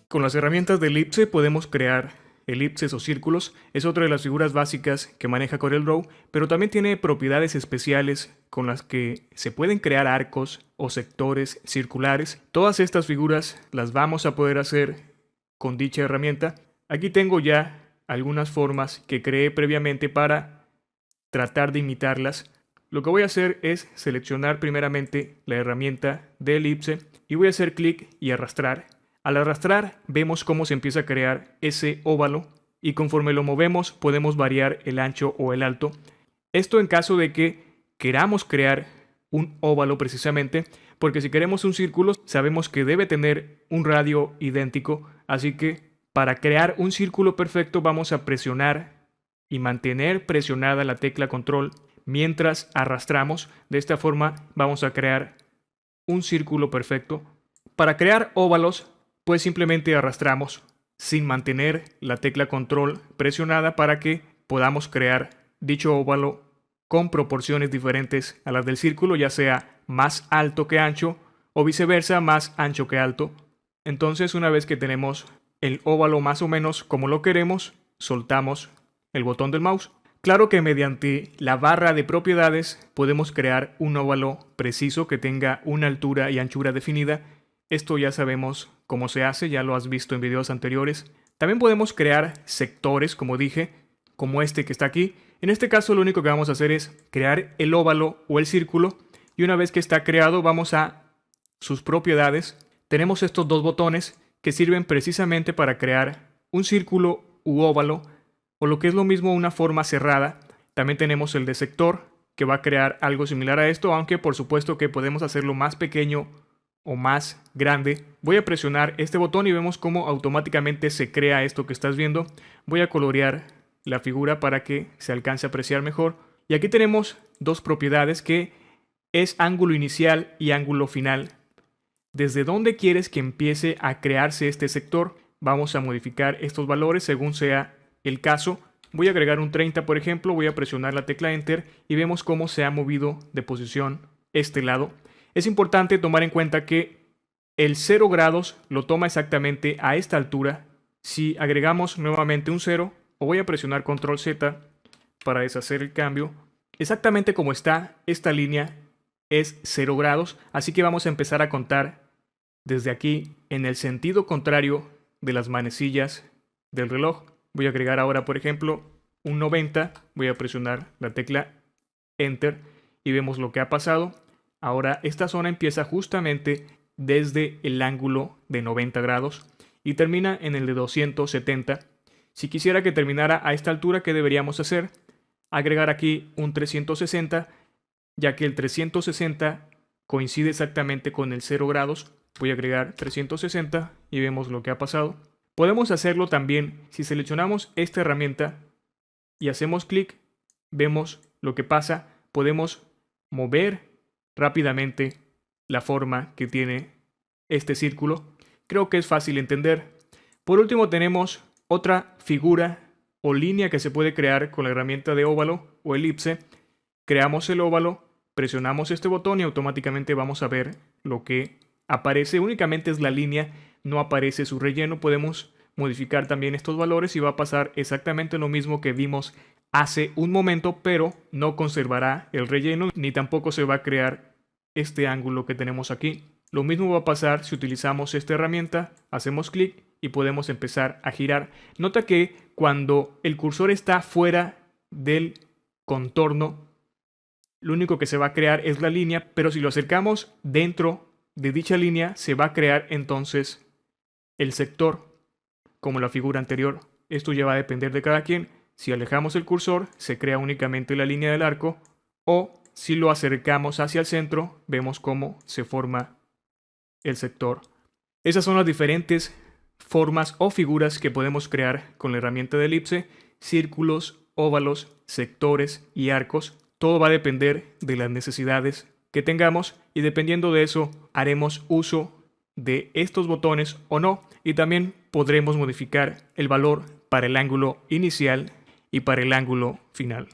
Con las herramientas de elipse podemos crear elipses o círculos. Es otra de las figuras básicas que maneja CorelDRAW, pero también tiene propiedades especiales con las que se pueden crear arcos o sectores circulares. Todas estas figuras las vamos a poder hacer con dicha herramienta. Aquí tengo ya algunas formas que creé previamente para tratar de imitarlas. Lo que voy a hacer es seleccionar primeramente la herramienta de elipse y voy a hacer clic y arrastrar. Al arrastrar vemos cómo se empieza a crear ese óvalo y conforme lo movemos podemos variar el ancho o el alto. Esto en caso de que queramos crear un óvalo precisamente, porque si queremos un círculo sabemos que debe tener un radio idéntico, así que para crear un círculo perfecto vamos a presionar y mantener presionada la tecla control mientras arrastramos. De esta forma vamos a crear un círculo perfecto. Para crear óvalos pues simplemente arrastramos sin mantener la tecla control presionada para que podamos crear dicho óvalo con proporciones diferentes a las del círculo, ya sea más alto que ancho o viceversa, más ancho que alto. Entonces, una vez que tenemos el óvalo más o menos como lo queremos, soltamos el botón del mouse. Claro que mediante la barra de propiedades podemos crear un óvalo preciso que tenga una altura y anchura definida. Esto ya sabemos cómo se hace, ya lo has visto en videos anteriores. También podemos crear sectores, como dije, como este que está aquí. En este caso lo único que vamos a hacer es crear el óvalo o el círculo y una vez que está creado vamos a sus propiedades. Tenemos estos dos botones que sirven precisamente para crear un círculo u óvalo o lo que es lo mismo una forma cerrada. También tenemos el de sector que va a crear algo similar a esto, aunque por supuesto que podemos hacerlo más pequeño o más grande. Voy a presionar este botón y vemos cómo automáticamente se crea esto que estás viendo. Voy a colorear la figura para que se alcance a apreciar mejor. Y aquí tenemos dos propiedades que es ángulo inicial y ángulo final. ¿Desde dónde quieres que empiece a crearse este sector? Vamos a modificar estos valores según sea el caso. Voy a agregar un 30 por ejemplo, voy a presionar la tecla Enter y vemos cómo se ha movido de posición este lado. Es importante tomar en cuenta que el 0 grados lo toma exactamente a esta altura. Si agregamos nuevamente un 0, o voy a presionar Control Z para deshacer el cambio, exactamente como está esta línea es 0 grados, así que vamos a empezar a contar desde aquí en el sentido contrario de las manecillas del reloj. Voy a agregar ahora, por ejemplo, un 90, voy a presionar la tecla Enter y vemos lo que ha pasado. Ahora esta zona empieza justamente desde el ángulo de 90 grados y termina en el de 270. Si quisiera que terminara a esta altura, ¿qué deberíamos hacer? Agregar aquí un 360, ya que el 360 coincide exactamente con el 0 grados. Voy a agregar 360 y vemos lo que ha pasado. Podemos hacerlo también si seleccionamos esta herramienta y hacemos clic, vemos lo que pasa. Podemos mover rápidamente la forma que tiene este círculo. Creo que es fácil entender. Por último tenemos otra figura o línea que se puede crear con la herramienta de óvalo o elipse. Creamos el óvalo, presionamos este botón y automáticamente vamos a ver lo que aparece. Únicamente es la línea, no aparece su relleno. Podemos modificar también estos valores y va a pasar exactamente lo mismo que vimos hace un momento, pero no conservará el relleno ni tampoco se va a crear este ángulo que tenemos aquí. Lo mismo va a pasar si utilizamos esta herramienta, hacemos clic y podemos empezar a girar. Nota que cuando el cursor está fuera del contorno, lo único que se va a crear es la línea, pero si lo acercamos dentro de dicha línea, se va a crear entonces el sector, como la figura anterior. Esto ya va a depender de cada quien. Si alejamos el cursor, se crea únicamente la línea del arco, o si lo acercamos hacia el centro, vemos cómo se forma el sector. Esas son las diferentes formas o figuras que podemos crear con la herramienta de elipse: círculos, óvalos, sectores y arcos. Todo va a depender de las necesidades que tengamos y dependiendo de eso haremos uso de estos botones o no, y también podremos modificar el valor para el ángulo inicial y para el ángulo final.